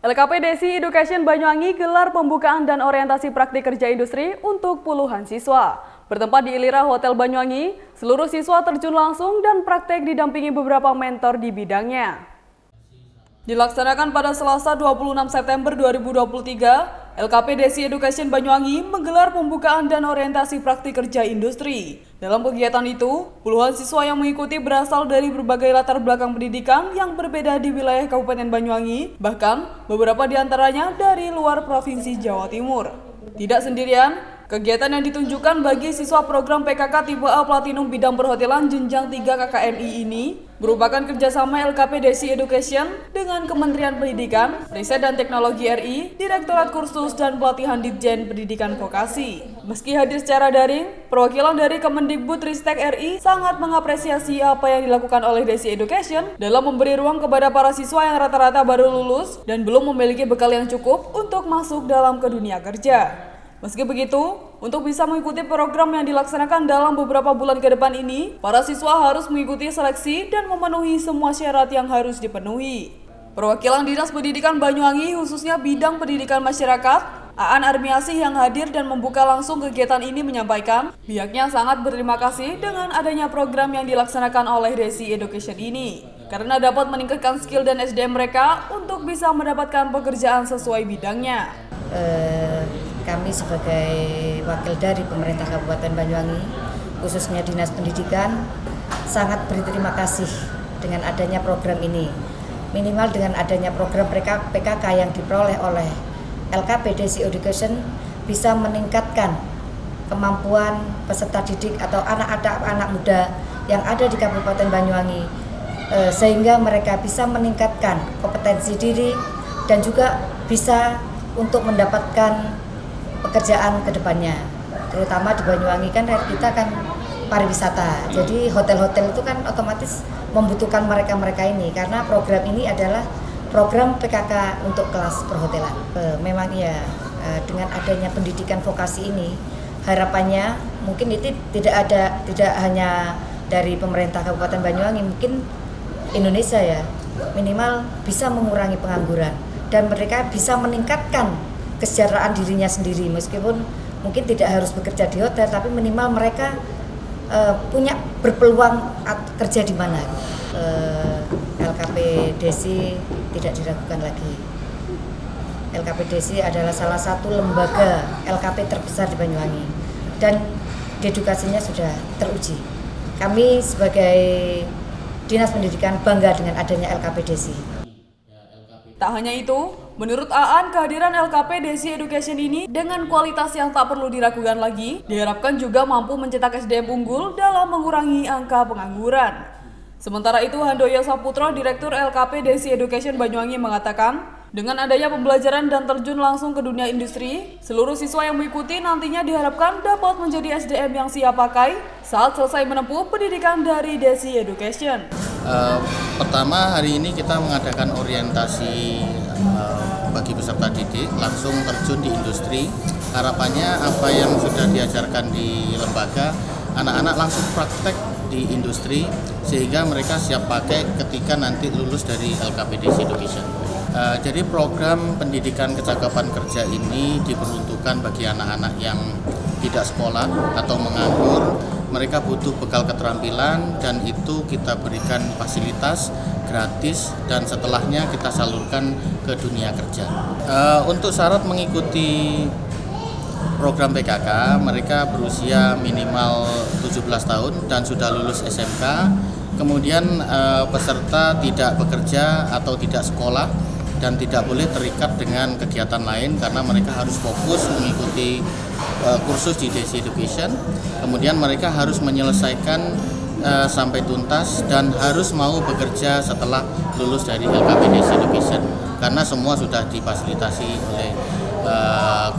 LKP Desi Education Banyuwangi gelar pembukaan dan orientasi praktik kerja industri untuk puluhan siswa. Bertempat di Ilira Hotel Banyuwangi, seluruh siswa terjun langsung dan praktek didampingi beberapa mentor di bidangnya. Dilaksanakan pada Selasa 26 September 2023, LKP Desi Education Banyuwangi menggelar pembukaan dan orientasi praktik kerja industri. Dalam kegiatan itu, puluhan siswa yang mengikuti berasal dari berbagai latar belakang pendidikan yang berbeda di wilayah Kabupaten Banyuwangi, bahkan beberapa di antaranya dari luar Provinsi Jawa Timur. Tidak sendirian, kegiatan yang ditunjukkan bagi siswa program PKK tipe A Platinum bidang perhotelan jenjang 3 KKMI ini merupakan kerjasama LKP Desi Education dengan Kementerian Pendidikan, Riset dan Teknologi RI, Direktorat Kursus dan Pelatihan Ditjen Pendidikan Vokasi. Meski hadir secara daring, perwakilan dari Kemendikbudristek RI sangat mengapresiasi apa yang dilakukan oleh Desi Education dalam memberi ruang kepada para siswa yang rata-rata baru lulus dan belum memiliki bekal yang cukup untuk masuk dalam ke dunia kerja. Meski begitu, untuk bisa mengikuti program yang dilaksanakan dalam beberapa bulan ke depan ini, para siswa harus mengikuti seleksi dan memenuhi semua syarat yang harus dipenuhi. Perwakilan Dinas Pendidikan Banyuwangi khususnya bidang pendidikan masyarakat, Aan Armiasih yang hadir dan membuka langsung kegiatan ini menyampaikan, pihaknya sangat berterima kasih dengan adanya program yang dilaksanakan oleh Desi Education ini, karena dapat meningkatkan skill dan SDM mereka untuk bisa mendapatkan pekerjaan sesuai bidangnya. Kami sebagai wakil dari pemerintah Kabupaten Banyuwangi, khususnya Dinas Pendidikan, sangat berterima kasih dengan adanya program ini. Minimal dengan adanya program PKK yang diperoleh oleh LKP Desi Education bisa meningkatkan kemampuan peserta didik atau anak muda yang ada di Kabupaten Banyuwangi, sehingga mereka bisa meningkatkan kompetensi diri dan juga bisa untuk mendapatkan pekerjaan ke depannya. Terutama di Banyuwangi kan kita kan pariwisata. Jadi hotel-hotel itu kan otomatis membutuhkan mereka-mereka ini karena program ini adalah program PKK untuk kelas perhotelan. Memang iya, dengan adanya pendidikan vokasi ini harapannya mungkin itu tidak hanya dari pemerintah Kabupaten Banyuwangi, mungkin Indonesia ya, minimal bisa mengurangi pengangguran dan mereka bisa meningkatkan kesejahteraan dirinya sendiri, meskipun mungkin tidak harus bekerja di hotel, tapi minimal mereka punya berpeluang kerja di mana. LKP Desi tidak diragukan lagi. LKP Desi adalah salah satu lembaga LKP terbesar di Banyuwangi dan edukasinya sudah teruji. Kami sebagai Dinas Pendidikan bangga dengan adanya LKP Desi. Tak hanya itu, menurut Aan, kehadiran LKP Desi Education ini dengan kualitas yang tak perlu diragukan lagi, diharapkan juga mampu mencetak SDM unggul dalam mengurangi angka pengangguran. Sementara itu, Handoyo Saputro, Direktur LKP Desi Education Banyuwangi mengatakan, dengan adanya pembelajaran dan terjun langsung ke dunia industri, seluruh siswa yang mengikuti nantinya diharapkan dapat menjadi SDM yang siap pakai saat selesai menempuh pendidikan dari Desi Education. Pertama, hari ini kita mengadakan orientasi bagi peserta didik langsung terjun di industri. Harapannya apa yang sudah diajarkan di lembaga, anak-anak langsung praktek di industri sehingga mereka siap pakai ketika nanti lulus dari LKP Desi Education. Jadi program pendidikan kecakapan kerja ini diperuntukkan bagi anak-anak yang tidak sekolah atau menganggur. Mereka butuh bekal keterampilan dan itu kita berikan fasilitas gratis dan setelahnya kita salurkan ke dunia kerja. Untuk syarat mengikuti program PKK, mereka berusia minimal 17 tahun dan sudah lulus SMK. Kemudian peserta tidak bekerja atau tidak sekolah dan tidak boleh terikat dengan kegiatan lain karena mereka harus fokus mengikuti kursus di Desi Education. Kemudian mereka harus menyelesaikan sampai tuntas dan harus mau bekerja setelah lulus dari LKP Desi Education karena semua sudah difasilitasi oleh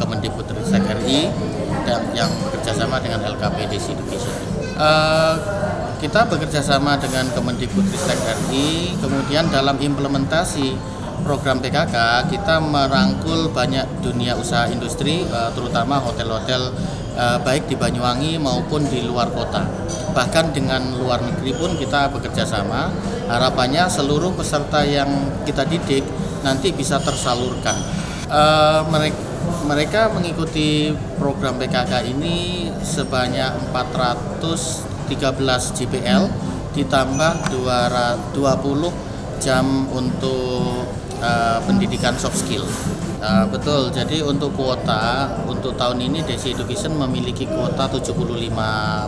Kemendikbudristek RI dan yang bekerjasama dengan LKP Desi Education. Kita bekerjasama dengan Kemendikbudristek RI, kemudian dalam implementasi program PKK kita merangkul banyak dunia usaha industri, terutama hotel-hotel baik di Banyuwangi maupun di luar kota. Bahkan dengan luar negeri pun kita bekerja sama. Harapannya seluruh peserta yang kita didik nanti bisa tersalurkan. Mereka mengikuti program PKK ini sebanyak 413 JPL ditambah 20 jam untuk pendidikan soft skill. Betul, jadi untuk kuota untuk tahun ini Desi Education memiliki kuota 75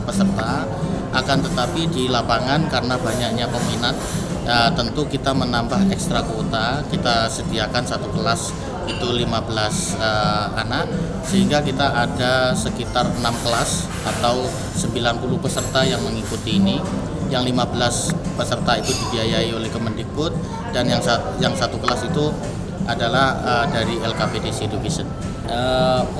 peserta, akan tetapi di lapangan karena banyaknya peminat tentu kita menambah ekstra kuota. Kita sediakan satu kelas itu 15 anak, sehingga kita ada sekitar 6 kelas atau 90 peserta yang mengikuti ini. Yang 15 peserta itu dibiayai oleh Kemendikbud, dan yang satu kelas itu adalah dari LKP Desi Education.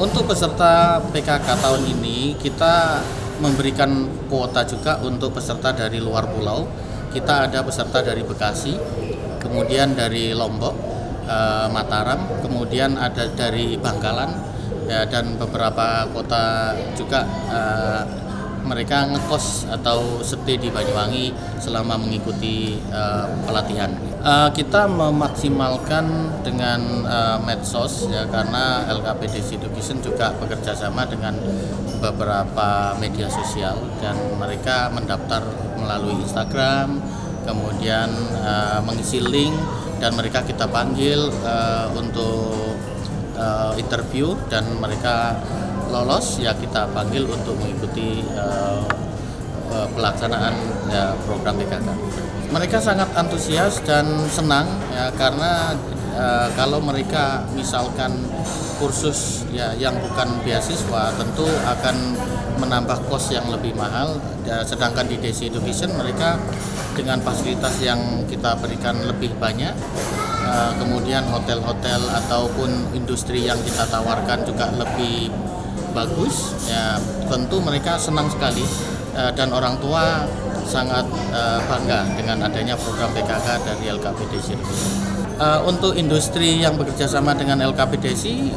Untuk peserta PKK tahun ini kita memberikan kuota juga untuk peserta dari luar pulau. Kita ada peserta dari Bekasi, kemudian dari Lombok, Mataram, kemudian ada dari Bangkalan, dan beberapa kota juga mereka ngekos atau stay di Banyuwangi selama mengikuti pelatihan. Kita memaksimalkan dengan medsos ya, karena LKP Desi Education juga bekerja sama dengan beberapa media sosial, dan mereka mendaftar melalui Instagram, kemudian mengisi link, dan mereka kita panggil untuk interview, dan mereka lolos ya kita panggil untuk mengikuti pelaksanaan program PKK. Mereka sangat antusias dan senang ya, karena kalau mereka misalkan kursus ya yang bukan beasiswa tentu akan menambah kos yang lebih mahal, sedangkan di Desi Education mereka dengan fasilitas yang kita berikan lebih banyak, kemudian hotel-hotel ataupun industri yang kita tawarkan juga lebih bagus ya, tentu mereka senang sekali, dan orang tua sangat bangga dengan adanya program PKK dari LKP Desi. Untuk industri yang bekerja sama dengan LKP Desi,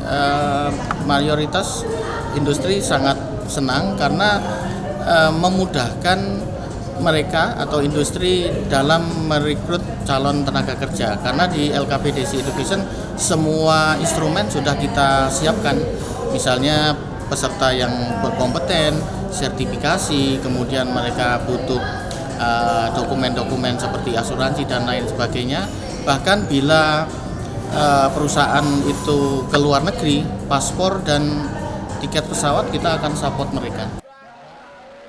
mayoritas industri sangat senang karena memudahkan mereka atau industri dalam merekrut calon tenaga kerja, karena di LKP Desi Education semua instrumen sudah kita siapkan, misalnya peserta yang berkompeten, sertifikasi, kemudian mereka butuh dokumen-dokumen seperti asuransi dan lain sebagainya. Bahkan bila perusahaan itu ke luar negeri, paspor dan tiket pesawat kita akan support mereka.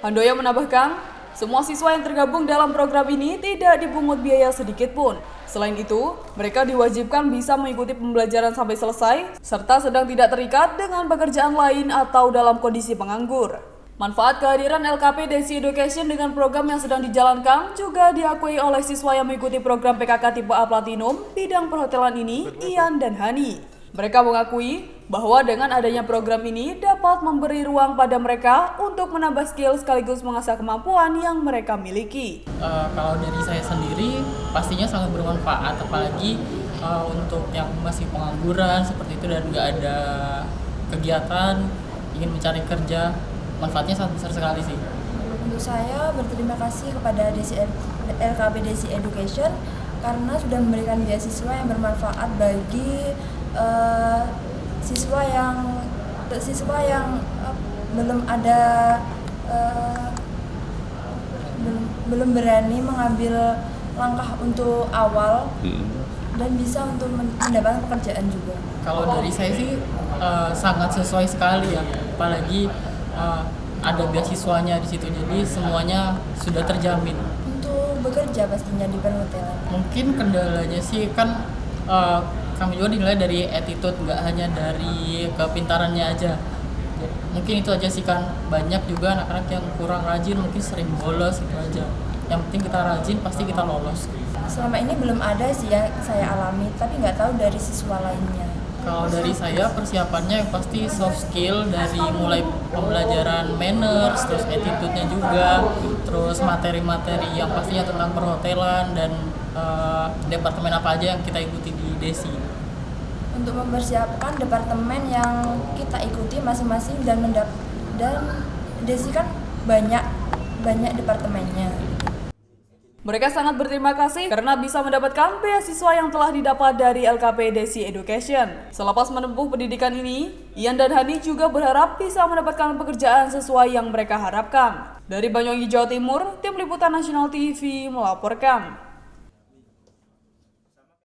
Handoyo menambahkan, semua siswa yang tergabung dalam program ini tidak dipungut biaya sedikit pun. Selain itu, mereka diwajibkan bisa mengikuti pembelajaran sampai selesai, serta sedang tidak terikat dengan pekerjaan lain atau dalam kondisi penganggur. Manfaat kehadiran LKP Desi Education dengan program yang sedang dijalankan juga diakui oleh siswa yang mengikuti program PKK tipe A Platinum bidang perhotelan ini, Ian dan Hani. Mereka mengakui bahwa dengan adanya program ini dapat memberi ruang pada mereka untuk menambah skill sekaligus mengasah kemampuan yang mereka miliki. Kalau dari saya sendiri pastinya sangat bermanfaat, apalagi untuk yang masih pengangguran seperti itu dan nggak ada kegiatan, ingin mencari kerja, manfaatnya sangat besar sekali sih. Untuk saya berterima kasih kepada LKP Desi Education karena sudah memberikan beasiswa yang bermanfaat bagi siswa yang belum berani mengambil langkah untuk awal dan bisa untuk mendapatkan pekerjaan juga. Kalau dari saya sih sangat sesuai sekali ya, apalagi ada beasiswanya di situ, jadi semuanya sudah terjamin. Untuk bekerja pastinya di perhotelan. Mungkin kendalanya sih kan kami juga dinilai dari attitude, nggak hanya dari kepintarannya aja. Mungkin itu aja sih kan, banyak juga anak-anak yang kurang rajin, mungkin sering bolos, itu aja. Yang penting kita rajin, pasti kita lolos. Selama ini belum ada sih yang saya alami, tapi nggak tahu dari siswa lainnya. Kalau dari saya persiapannya yang pasti soft skill, dari mulai pembelajaran manners, terus attitude-nya juga, terus materi-materi yang pastinya tentang perhotelan dan departemen apa aja yang kita ikuti di Desi. Untuk mempersiapkan departemen yang kita ikuti masing-masing dan Desi kan banyak departemennya. Mereka sangat berterima kasih karena bisa mendapatkan beasiswa yang telah didapat dari LKP Desi Education. Selepas menempuh pendidikan ini, Ian dan Hani juga berharap bisa mendapatkan pekerjaan sesuai yang mereka harapkan. Dari Banyuwangi, Jawa Timur, Tim Liputan Nasional TV melaporkan.